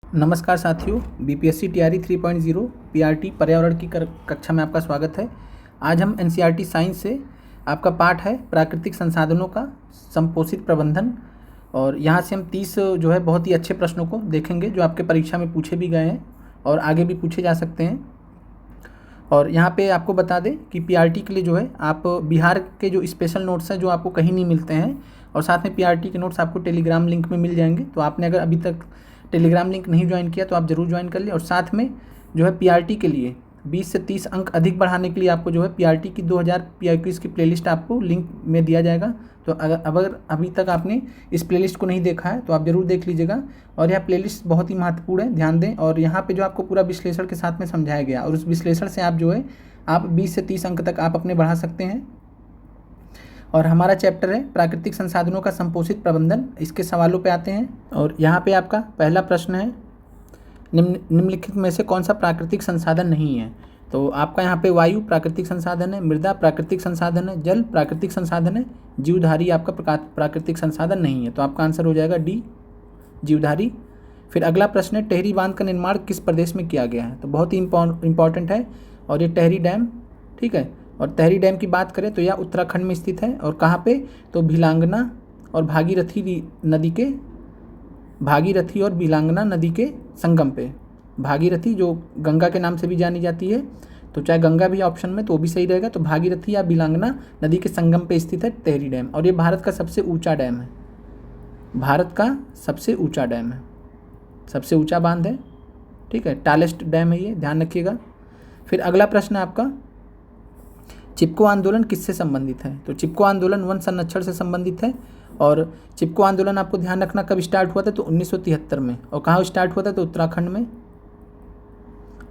नमस्कार साथियों, BPSC TRE 3.0 PRT पर्यावरण की कक्षा में आपका स्वागत है। आज हम एनसीईआरटी साइंस से आपका पाठ है प्राकृतिक संसाधनों का संपोषित प्रबंधन, और यहाँ से हम 30 जो है बहुत ही अच्छे प्रश्नों को देखेंगे जो आपके परीक्षा में पूछे भी गए हैं और आगे भी पूछे जा सकते हैं। और यहाँ पे आपको बता दें कि पीआरटी के लिए जो है आप बिहार के जो स्पेशल नोट्स हैं जो आपको कहीं नहीं मिलते हैं, और साथ में पीआरटी के नोट्स आपको टेलीग्राम लिंक में मिल जाएंगे। तो आपने अगर अभी तक टेलीग्राम लिंक नहीं ज्वाइन किया तो आप ज़रूर ज्वाइन कर लें। और साथ में जो है पीआरटी के लिए 20 से 30 अंक अधिक बढ़ाने के लिए आपको जो है पीआरटी की 2000 पीआईक्यूज़ की प्लेलिस्ट आपको लिंक में दिया जाएगा। तो अगर अभी तक आपने इस प्लेलिस्ट को नहीं देखा है तो आप ज़रूर देख लीजिएगा। और यह प्लेलिस्ट बहुत ही महत्वपूर्ण है, ध्यान दें। और यहाँ पे जो आपको पूरा विश्लेषण के साथ में समझाया गया, और उस विश्लेषण से आप जो है आप 20 से 30 अंक तक आप अपने बढ़ा सकते हैं। और हमारा चैप्टर है प्राकृतिक संसाधनों का संपोषित प्रबंधन। इसके सवालों पे आते हैं, और यहाँ पे आपका पहला प्रश्न है, निम्नलिखित में से कौन सा प्राकृतिक संसाधन नहीं है। तो आपका यहाँ पे वायु प्राकृतिक संसाधन है, मृदा प्राकृतिक संसाधन है, जल प्राकृतिक संसाधन है, जीवधारी आपका प्राकृतिक संसाधन नहीं है। तो आपका आंसर हो जाएगा डी, जीवधारी। फिर अगला प्रश्न है, टेहरी बांध का निर्माण किस प्रदेश में किया गया है। तो बहुत ही इंपॉर्टेंट है, और ये टेहरी डैम, ठीक है। और टेहरी डैम की बात करें तो यह उत्तराखंड में स्थित है, और कहाँ पे, तो भिलांगना और भागीरथी और भिलांगना नदी के संगम पे। भागीरथी जो गंगा के नाम से भी जानी जाती है, तो चाहे गंगा भी ऑप्शन में तो वो भी सही रहेगा। तो भागीरथी या भिलांगना नदी के संगम पे स्थित है टेहरी डैम, और ये भारत का सबसे ऊंचा डैम है। भारत का सबसे ऊंचा डैम है, सबसे ऊंचा बांध है, ठीक है, टालेस्ट डैम है ये, ध्यान रखिएगा। फिर अगला प्रश्न है आपका, चिपको आंदोलन किससे संबंधित है। तो चिपको आंदोलन वन संरक्षण से संबंधित है। और चिपको आंदोलन आपको ध्यान रखना कब स्टार्ट हुआ था, तो 1973 में। और कहाँ स्टार्ट हुआ था, तो उत्तराखंड में।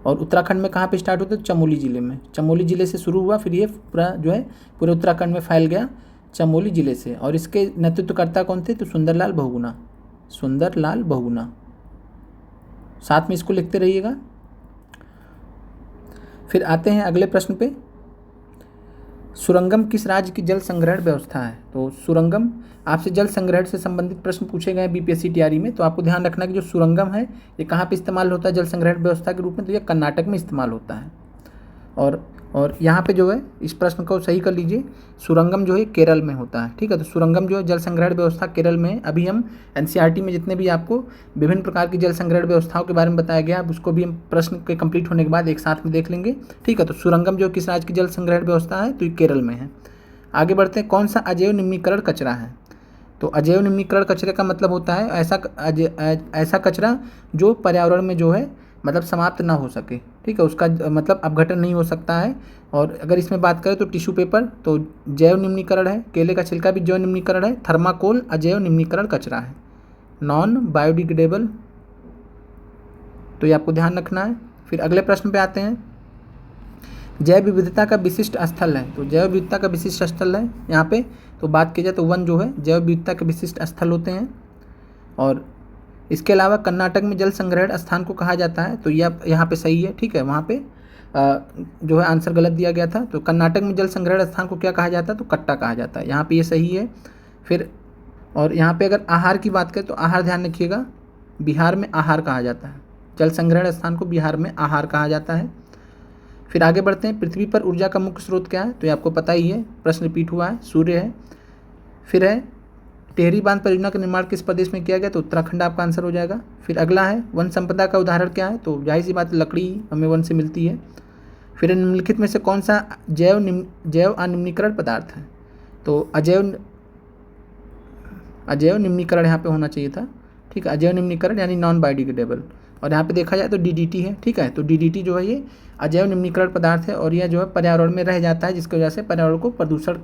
और उत्तराखंड में कहाँ पे स्टार्ट हुआ था, तो चमोली ज़िले में। चमोली ज़िले से शुरू हुआ, फिर ये पूरा जो है पूरे उत्तराखंड में फैल गया चमोली ज़िले से। और इसके नेतृत्वकर्ता कौन थे, तो सुंदरलाल बहुगुणा, सुंदरलाल बहुगुणा। साथ में इसको लिखते रहिएगा। फिर आते हैं अगले प्रश्न पे, सुरंगम किस राज्य की जल संग्रहण व्यवस्था है। तो सुरंगम आपसे जल संग्रहण से संबंधित प्रश्न पूछे गए बीपीएससी टीआरई में। तो आपको ध्यान रखना कि जो सुरंगम है ये कहाँ पे इस्तेमाल होता है जल संग्रहण व्यवस्था के रूप में, तो ये कर्नाटक में इस्तेमाल होता है। और यहाँ पे जो है इस प्रश्न को सही कर लीजिए, सुरंगम जो है केरल में होता है, ठीक है। तो सुरंगम जो है जल संग्रहण व्यवस्था केरल में है। अभी हम एनसीईआरटी में जितने भी आपको विभिन्न प्रकार की जल संग्रहण व्यवस्थाओं के बारे में बताया गया, अब उसको भी हम प्रश्न के कंप्लीट होने के बाद एक साथ में देख लेंगे, ठीक है। तो सुरंगम जो किस राज्य की जल संग्रहण व्यवस्था है, तो ये केरल में है। आगे बढ़ते हैं, कौन सा अजैव निम्नीकरण कचरा है। तो अजैव निम्नीकरण कचरे का मतलब होता है ऐसा कचरा जो पर्यावरण में जो है मतलब समाप्त ना हो सके, ठीक है, उसका मतलब अपघटन नहीं हो सकता है। और अगर इसमें बात करें तो टिश्यू पेपर तो जैव निम्नीकरण है, केले का छिलका भी जैव निम्नीकरण है, थर्माकोल अजैव निम्नीकरण कचरा है, नॉन बायोडिग्रेडेबल। तो ये आपको ध्यान रखना है। फिर अगले प्रश्न पे आते हैं, जैव विविधता का विशिष्ट स्थल है। तो जैव विविधता का विशिष्ट स्थल है यहाँ पे, तो बात की जाए तो वन जो है जैव विविधता के विशिष्ट स्थल होते हैं। और इसके अलावा कर्नाटक में जल संग्रहण स्थान को कहा जाता है, तो यह यहाँ पे सही है, ठीक है। वहाँ पे जो है आंसर गलत दिया गया था। तो कर्नाटक में जल संग्रहण स्थान को क्या कहा जाता है, तो कट्टा कहा जाता है, यहाँ पे ये सही है। फिर और यहाँ पे अगर आहार की बात करें तो आहार ध्यान रखिएगा, बिहार में आहार कहा जाता है, जल संग्रहण स्थान को बिहार में आहार कहा जाता है। फिर आगे बढ़ते हैं, पृथ्वी पर ऊर्जा का मुख्य स्रोत क्या है। तो ये आपको पता ही है, प्रश्न रिपीट हुआ है, सूर्य है। फिर है टेहरी बांध परियोजना का निर्माण किस प्रदेश में किया गया, तो उत्तराखंड आपका आंसर हो जाएगा। फिर अगला है वन संपदा का उदाहरण क्या है, तो जाहिर सी बात लकड़ी हमें वन से मिलती है। फिर निम्नलिखित में से कौन सा जैव अनिम्नीकरण पदार्थ है। तो अजैव निम्नीकरण यहाँ पे होना चाहिए था, ठीक है, अजैव निम्नीकरण यानी नॉन बायोडिग्रेडेबल। और यहाँ पे देखा जाए तो डीडीटी है, ठीक है। तो डीडीटी जो है ये अजैव निम्नीकरण पदार्थ है, और यह जो है पर्यावरण में रह जाता है, जिसकी वजह से पर्यावरण को प्रदूषण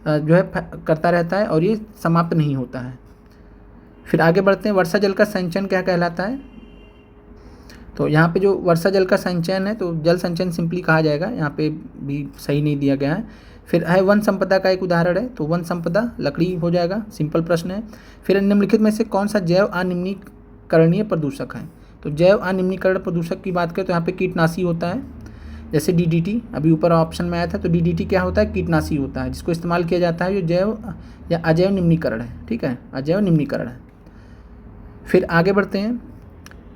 जो है करता रहता है, और ये समाप्त नहीं होता है। फिर आगे बढ़ते हैं, वर्षा जल का संचयन क्या कहलाता है। तो यहाँ पे जो वर्षा जल का संचयन है तो जल संचयन सिंपली कहा जाएगा, यहाँ पे भी सही नहीं दिया गया है। फिर है वन संपदा का एक उदाहरण है, तो वन संपदा लकड़ी हो जाएगा, सिंपल प्रश्न है। फिर निम्नलिखित में से कौन सा जैव अनिम्नीकरणीय प्रदूषक है। तो जैव अनिम्नीकरण प्रदूषक की बात करें तो यहाँ पे कीटनाशी होता है, जैसे डीडीटी अभी ऊपर ऑप्शन में आया था। तो डीडीटी क्या होता है, कीटनाशी होता है, जिसको इस्तेमाल किया जाता है जो जैव या अजैव निम्नीकरण है, ठीक है, अजैव निम्नीकरण है। फिर आगे बढ़ते हैं,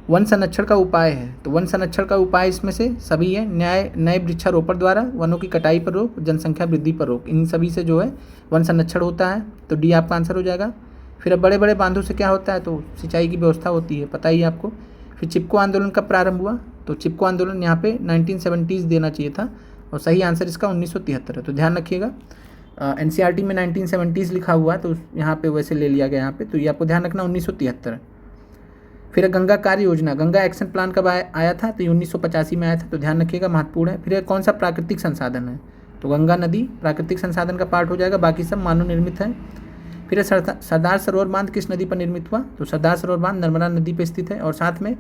वन संरक्षण का उपाय है, तो वन संरक्षण का उपाय इसमें से सभी है, नए वृक्षारोपण द्वारा वनों की कटाई पर रोक, जनसंख्या वृद्धि पर रोक, इन सभी से जो है वन संरक्षण होता है, तो डी आपका आंसर हो जाएगा। फिर अब बड़े बड़े बांधों से क्या होता है, तो सिंचाई की व्यवस्था होती है, पता ही है आपको। फिर चिपको आंदोलन कब प्रारंभ हुआ, तो चिपको आंदोलन यहाँ पे 1970s देना चाहिए था, और सही आंसर इसका 1973 है, तो ध्यान रखिएगा। NCERT में 1970s लिखा हुआ है, तो यहाँ पे वैसे ले लिया गया यहाँ पे, तो ये आपको ध्यान रखना 1973। फिर गंगा कार्य योजना, गंगा एक्शन प्लान कब आया था, तो ये 1985 में आया था, तो ध्यान रखिएगा, महत्वपूर्ण है। फिर कौन सा प्राकृतिक संसाधन है, तो गंगा नदी प्राकृतिक संसाधन का पार्ट हो जाएगा, बाकी सब मानव निर्मित है। फिर सरदार सरोवर बांध किस नदी पर निर्मित हुआ, तो सरदार सरोवर बांध नर्मदा नदी पर स्थित है, और साथ में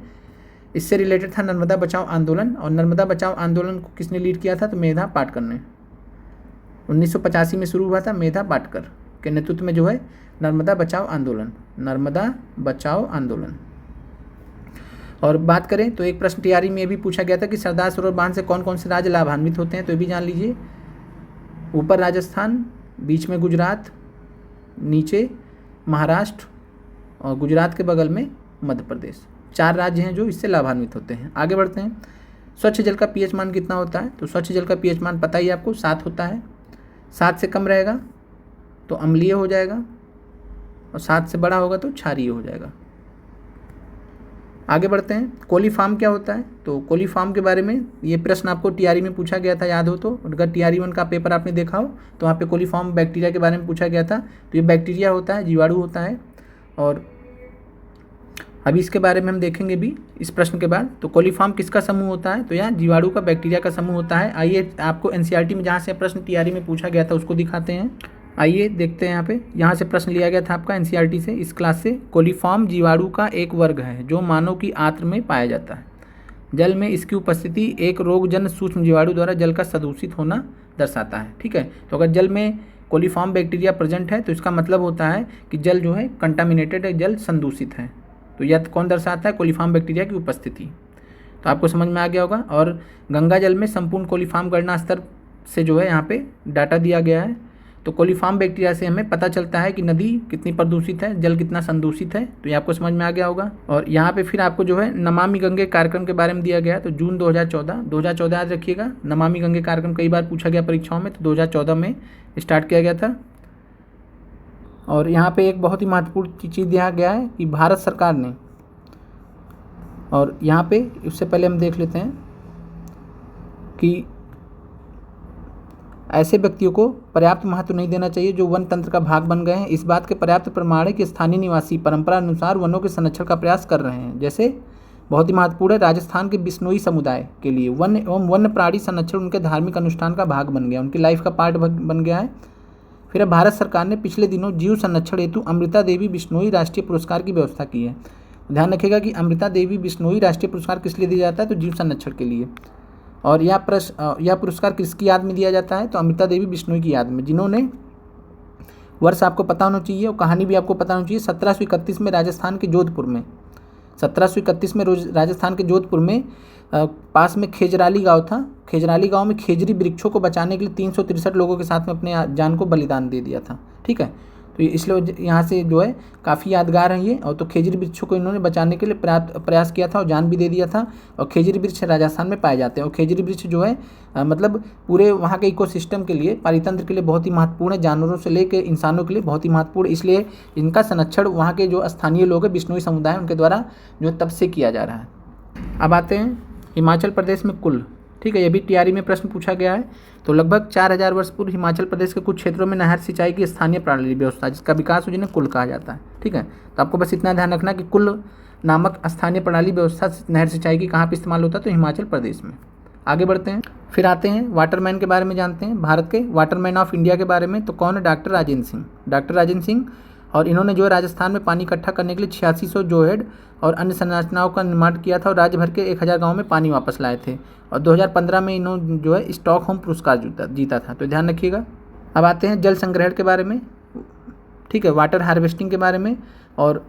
इससे रिलेटेड था नर्मदा बचाओ आंदोलन, और नर्मदा बचाओ आंदोलन को किसने लीड किया था, तो मेधा पाटकर ने। 1985 में शुरू हुआ था, मेधा पाटकर के नेतृत्व में जो है नर्मदा बचाओ आंदोलन, नर्मदा बचाओ आंदोलन। और बात करें तो एक प्रश्न टीआरई में ये भी पूछा गया था कि सरदार सरोवर बांध से कौन कौन से राज्य लाभान्वित होते हैं, तो ये भी जान लीजिए। ऊपर राजस्थान, बीच में गुजरात, नीचे महाराष्ट्र, और गुजरात के बगल में मध्य प्रदेश, 4 राज्य हैं जो इससे लाभान्वित होते हैं। आगे बढ़ते हैं, स्वच्छ जल का पीएच मान कितना होता है, तो स्वच्छ जल का पीएच मान पता ही आपको 7 होता है। 7 से कम रहेगा तो अम्लीय हो जाएगा, और 7 से बड़ा होगा तो क्षारीय हो जाएगा। आगे बढ़ते हैं, कोलीफार्म क्या होता है, तो कोलीफार्म के बारे में ये प्रश्न आपको टीआरई में पूछा गया था, याद हो तो। अगर टीआरई 1 का पेपर आपने देखा हो तो वहाँ पे कोलीफार्म बैक्टीरिया के बारे में पूछा गया था, तो ये बैक्टीरिया होता है, जीवाणु होता है। और अभी इसके बारे में हम देखेंगे भी इस प्रश्न के बाद। तो कोलीफार्म किसका समूह होता है, तो यहाँ जीवाणु का, बैक्टीरिया का समूह होता है। आइए आपको NCERT में जहाँ से प्रश्न टीआरई में पूछा गया था उसको दिखाते हैं। आइए देखते हैं, यहाँ से प्रश्न लिया गया था आपका NCERT से, इस क्लास से। कोलीफार्म जीवाणु का एक वर्ग है जो मानव की आंत्र में पाया जाता है। जल में इसकी उपस्थिति एक रोगजन्य सूक्ष्म जीवाणु द्वारा जल का प्रदूषित होना दर्शाता है, ठीक है। तो अगर जल में कोलीफार्म बैक्टीरिया प्रेजेंट है तो इसका मतलब होता है कि जल जो है कंटामिनेटेड है, जल संदूषित है। तो यह कौन दर्शाता है, कोलीफार्म बैक्टीरिया की उपस्थिति। तो आपको समझ में आ गया होगा। और गंगा जल में संपूर्ण कोलीफार्म गणना स्तर से जो है यहाँ पे डाटा दिया गया है। तो कोलीफार्म बैक्टीरिया से हमें पता चलता है कि नदी कितनी प्रदूषित है, जल कितना संदूषित है, तो ये आपको समझ में आ गया होगा। और यहाँ पे फिर आपको जो है नमामि गंगे कार्यक्रम के बारे में दिया गया है, तो जून 2014 याद रखिएगा। नमामि गंगे कार्यक्रम कई बार पूछा गया परीक्षाओं में, तो 2014 में स्टार्ट किया गया था। और यहाँ पे एक बहुत ही महत्वपूर्ण चीज़ दिया गया है कि भारत सरकार ने, और यहाँ पे उससे पहले हम देख लेते हैं कि ऐसे व्यक्तियों को पर्याप्त महत्व नहीं देना चाहिए जो वन तंत्र का भाग बन गए हैं। इस बात के पर्याप्त प्रमाण है कि स्थानीय निवासी परंपरा अनुसार वनों के संरक्षण का प्रयास कर रहे हैं। जैसे बहुत ही महत्वपूर्ण है, राजस्थान के बिश्नोई समुदाय के लिए वन एवं वन्य प्राणी संरक्षण उनके धार्मिक अनुष्ठान का भाग बन गया, उनकी लाइफ का पार्ट बन गया है। फिर अब भारत सरकार ने पिछले दिनों जीव संरक्षण हेतु अमृता देवी बिश्नोई राष्ट्रीय पुरस्कार की व्यवस्था की है। ध्यान रखिएगा कि अमृता देवी बिश्नोई राष्ट्रीय पुरस्कार किस लिए दिया जाता है, तो जीव संरक्षण के लिए। और यह पुरस्कार किसकी याद में दिया जाता है, तो अमृता देवी बिश्नोई की याद में, जिन्होंने, वर्ष आपको पता होना चाहिए और कहानी भी आपको पता होनी चाहिए, 1731 में राजस्थान के जोधपुर में, 1731 में राजस्थान के जोधपुर में पास में खेजराली गांव था। खेजराली गांव में खेजरी वृक्षों को बचाने के लिए 363 लोगों के साथ में अपने जान को बलिदान दे दिया था, ठीक है। तो इसलिए यहाँ से जो है काफ़ी यादगार है ये। और तो खेजरी वृक्षों को इन्होंने बचाने के लिए प्रयास किया था और जान भी दे दिया था। और खेजरी वृक्ष राजस्थान में पाए जाते हैं, और खेजरी वृक्ष जो है मतलब पूरे वहाँ के इकोसिस्टम के लिए, पारितंत्र के लिए बहुत ही महत्वपूर्ण है, जानवरों से लेकर इंसानों के लिए बहुत ही महत्वपूर्ण। इसलिए इनका संरक्षण वहाँ के जो स्थानीय लोग हैं, बिश्नोई समुदाय, उनके द्वारा जो तब से किया जा रहा है। अब आते हैं हिमाचल प्रदेश में कुल, ठीक है, ये भी टीआरई में प्रश्न पूछा गया है। तो लगभग 4000 वर्ष पूर्व हिमाचल प्रदेश के कुछ क्षेत्रों में नहर सिंचाई की स्थानीय प्रणाली व्यवस्था, जिसका विकास जिन्हें कुल कहा जाता है, ठीक है। तो आपको बस इतना ध्यान रखना कि कुल नामक स्थानीय प्रणाली व्यवस्था नहर सिंचाई की कहाँ पर इस्तेमाल होता है, तो हिमाचल प्रदेश में। आगे बढ़ते हैं, फिर आते हैं वाटरमैन के बारे में जानते हैं, भारत के वाटरमैन ऑफ इंडिया के बारे में। तो कौन है, डॉक्टर राजेंद्र सिंह, डॉक्टर राजेंद्र सिंह। और इन्होंने जो है राजस्थान में पानी इकट्ठा करने के लिए 8600 जोहेड और अन्य संरचनाओं का निर्माण किया था, और राज्य भर के 1000 गाँव में पानी वापस लाए थे। और 2015 में इन्होंने जो है स्टॉकहोम पुरस्कार जीता था, तो ध्यान रखिएगा। अब आते हैं जल संग्रहण के बारे में, ठीक है, वाटर हार्वेस्टिंग के बारे में। और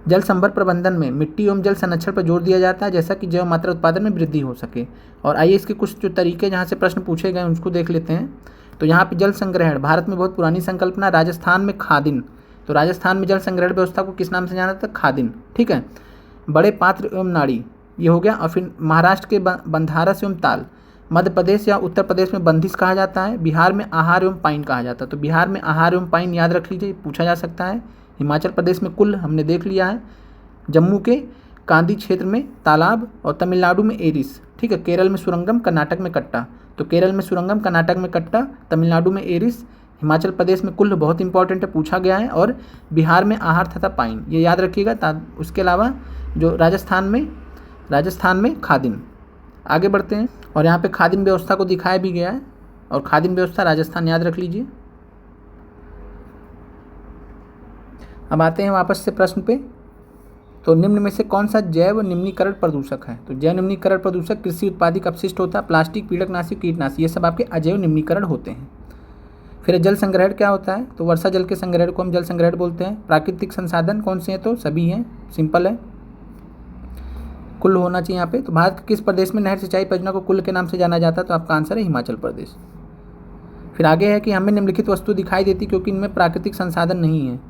जल संभर प्रबंधन में मिट्टी एवं जल संरक्षण पर जोर दिया जाता है, जैसा कि जैव मात्रा उत्पादन में वृद्धि हो सके। और आइए इसके कुछ जो तरीके जहाँ से प्रश्न पूछे गए उनको देख लेते हैं। तो यहाँ पे जल संग्रहण भारत में बहुत पुरानी संकल्पना, राजस्थान में खादिन, तो राजस्थान में जल संग्रहण व्यवस्था को किस नाम से जाना जाता है? खादिन। ठीक है। बड़े पात्र एवं नाड़ी, ये हो गया। और फिर महाराष्ट्र के बंधारस एवं ताल, मध्य प्रदेश या उत्तर प्रदेश में बंदिश कहा जाता है, बिहार में आहार एवं पाइन कहा जाता है। तो बिहार में आहार एवं पाइन याद रख लीजिए, पूछा जा सकता है। हिमाचल प्रदेश में कुल हमने देख लिया है, जम्मू के कांदी क्षेत्र में तालाब, और तमिलनाडु में एरिस। ठीक है। केरल में सुरंगम, कर्नाटक में कट्टा। तो केरल में सुरंगम, कर्नाटक में कट्टा, तमिलनाडु में एरिस, हिमाचल प्रदेश में कुल्ल, बहुत इंपॉर्टेंट है, पूछा गया है, और बिहार में आहार तथा पाइन, ये याद रखिएगा। उसके अलावा जो राजस्थान में खादिन। आगे बढ़ते हैं, और यहाँ पे खादिन व्यवस्था को दिखाया भी गया है, और खादिन व्यवस्था राजस्थान याद रख लीजिए। अब आते हैं वापस से प्रश्न पे। तो निम्न में से कौन सा जैव निम्नीकरण प्रदूषक है? तो जैव निम्नीकरण प्रदूषक कृषि उत्पादित अपशिष्ट होता है, प्लास्टिक, पीड़कनाशी, कीटनाशी, ये सब आपके अजैव निम्नीकरण होते हैं। फिर जल संग्रहण क्या होता है? तो वर्षा जल के संग्रहण को हम जल संग्रहण बोलते हैं। प्राकृतिक संसाधन कौन से हैं? तो सभी हैं, सिंपल है, कुल्ल होना चाहिए यहाँ पे। तो भारत के किस प्रदेश में नहर सिंचाई परियोजना को कुल्ल के नाम से जाना जाता है? तो आपका आंसर है हिमाचल प्रदेश। फिर आगे है कि हमें निम्नलिखित वस्तु दिखाई देती क्योंकि इनमें प्राकृतिक संसाधन नहीं है,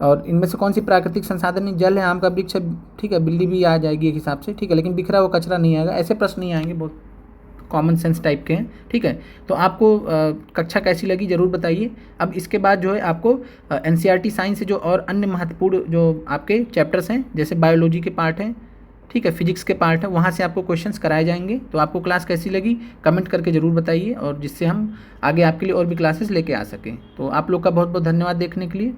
और इनमें से कौन सी प्राकृतिक संसाधन नहीं? जल है, आम का वृक्ष है, ठीक है, बिल्ली भी आ जाएगी एक हिसाब से, ठीक है, लेकिन बिखरा हुआ कचरा नहीं आएगा। ऐसे प्रश्न नहीं आएंगे, बहुत कॉमन सेंस टाइप के हैं। ठीक है। तो आपको कक्षा कैसी लगी ज़रूर बताइए। अब इसके बाद जो है आपको NCERT साइंस से जो और अन्य महत्वपूर्ण जो आपके चैप्टर्स हैं, जैसे बायोलॉजी के पार्ट हैं, ठीक है, फिजिक्स के पार्ट है, वहाँ से आपको क्वेश्चंस कराए जाएंगे। तो आपको क्लास कैसी लगी कमेंट करके ज़रूर बताइए, और जिससे हम आगे आपके लिए और भी क्लासेस लेके आ सकें। तो आप लोग का बहुत बहुत धन्यवाद देखने के लिए।